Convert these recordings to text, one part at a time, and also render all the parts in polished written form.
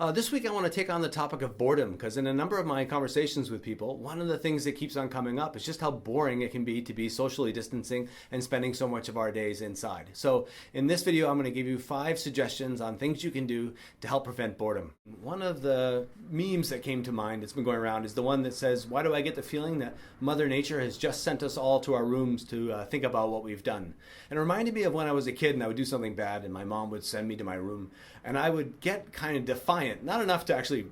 This week I want to take on the topic of boredom because in a number of my conversations with people, one of the things that keeps on coming up is just how boring it can be to be socially distancing and spending so much of our days inside. So in this video, I'm going to give you 5 suggestions on things you can do to help prevent boredom. One of the memes that came to mind that's been going around is the one that says, why do I get the feeling that Mother Nature has just sent us all to our rooms to think about what we've done? And it reminded me of when I was a kid and I would do something bad and my mom would send me to my room and I would get kind of defiant. Not enough to actually,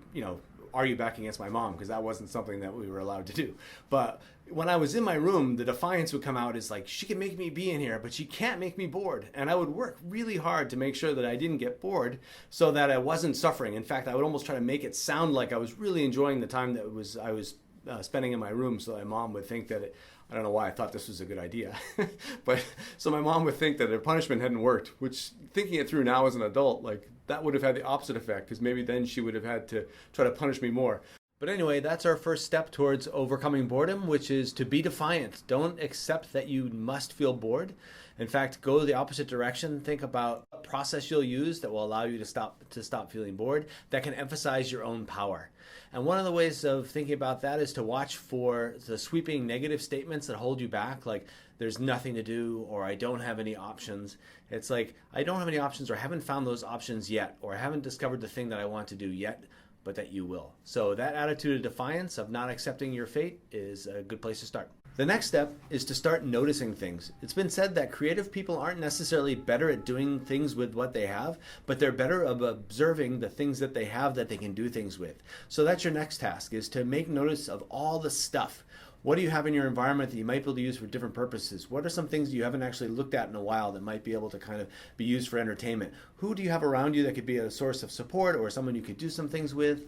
argue back against my mom because that wasn't something that we were allowed to do. But when I was in my room, the defiance would come out as like, she can make me be in here, but she can't make me bored. And I would work really hard to make sure that I didn't get bored so that I wasn't suffering. In fact, I would almost try to make it sound like I was really enjoying the time that I was spending in my room so that my mom would think that I don't know why I thought this was a good idea, but so my mom would think that her punishment hadn't worked, which thinking it through now as an adult, like that would have had the opposite effect because maybe then she would have had to try to punish me more. But anyway, that's our first step towards overcoming boredom, which is to be defiant. Don't accept that you must feel bored. In fact, go the opposite direction. Think about a process you'll use that will allow you to stop feeling bored, that can emphasize your own power. And one of the ways of thinking about that is to watch for the sweeping negative statements that hold you back, like there's nothing to do, or I don't have any options. It's like, I don't have any options, or I haven't found those options yet, or I haven't discovered the thing that I want to do yet, but that you will. So that attitude of defiance, of not accepting your fate, is a good place to start. The next step is to start noticing things. It's been said that creative people aren't necessarily better at doing things with what they have, but they're better at observing the things that they have that they can do things with. So that's your next task, is to make notice of all the stuff. What do you have in your environment that you might be able to use for different purposes? What are some things you haven't actually looked at in a while that might be able to kind of be used for entertainment? Who do you have around you that could be a source of support or someone you could do some things with?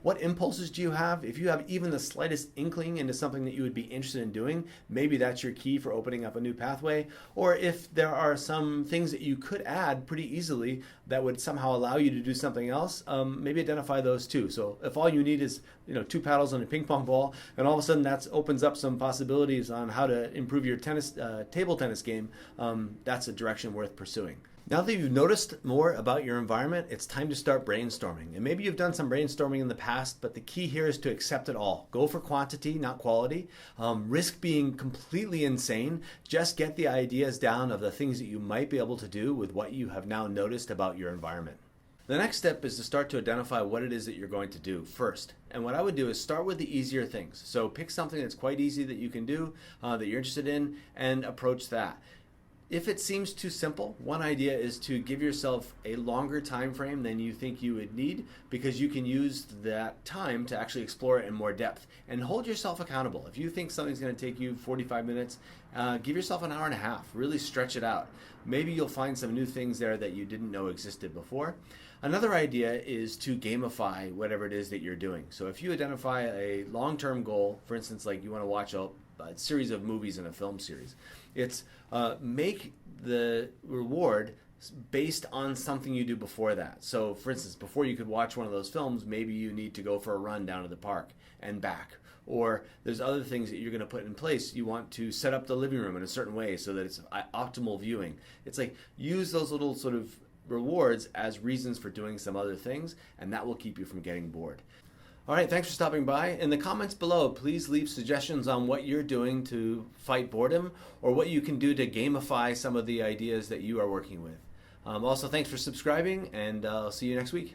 What impulses do you have? If you have even the slightest inkling into something that you would be interested in doing, maybe that's your key for opening up a new pathway. Or if there are some things that you could add pretty easily that would somehow allow you to do something else, maybe identify those too. So if all you need is 2 paddles and a ping pong ball, and all of a sudden that's opens up some possibilities on how to improve your table tennis game, that's a direction worth pursuing. Now that you've noticed more about your environment, it's time to start brainstorming. And maybe you've done some brainstorming in the past, but the key here is to accept it all. Go for quantity, not quality. Risk being completely insane. Just get the ideas down of the things that you might be able to do with what you have now noticed about your environment. The next step is to start to identify what it is that you're going to do first. And what I would do is start with the easier things. So pick something that's quite easy that you can do, that you're interested in, and approach that. If it seems too simple, one idea is to give yourself a longer time frame than you think you would need, because you can use that time to actually explore it in more depth and hold yourself accountable. If you think something's going to take you 45 minutes, give yourself an hour and a half. Really stretch it out. Maybe you'll find some new things there that you didn't know existed before. Another idea is to gamify whatever it is that you're doing. So if you identify a long-term goal, for instance, like you want to watch a series of movies in a film series, it's make the reward based on something you do before that. So for instance, before you could watch one of those films, maybe you need to go for a run down to the park and back. Or there's other things that you're going to put in place. You want to set up the living room in a certain way so that it's optimal viewing. It's like use those little sort of rewards as reasons for doing some other things, and that will keep you from getting bored. All right, thanks for stopping by. In the comments below, please leave suggestions on what you're doing to fight boredom or what you can do to gamify some of the ideas that you are working with. Also, thanks for subscribing, and I'll see you next week.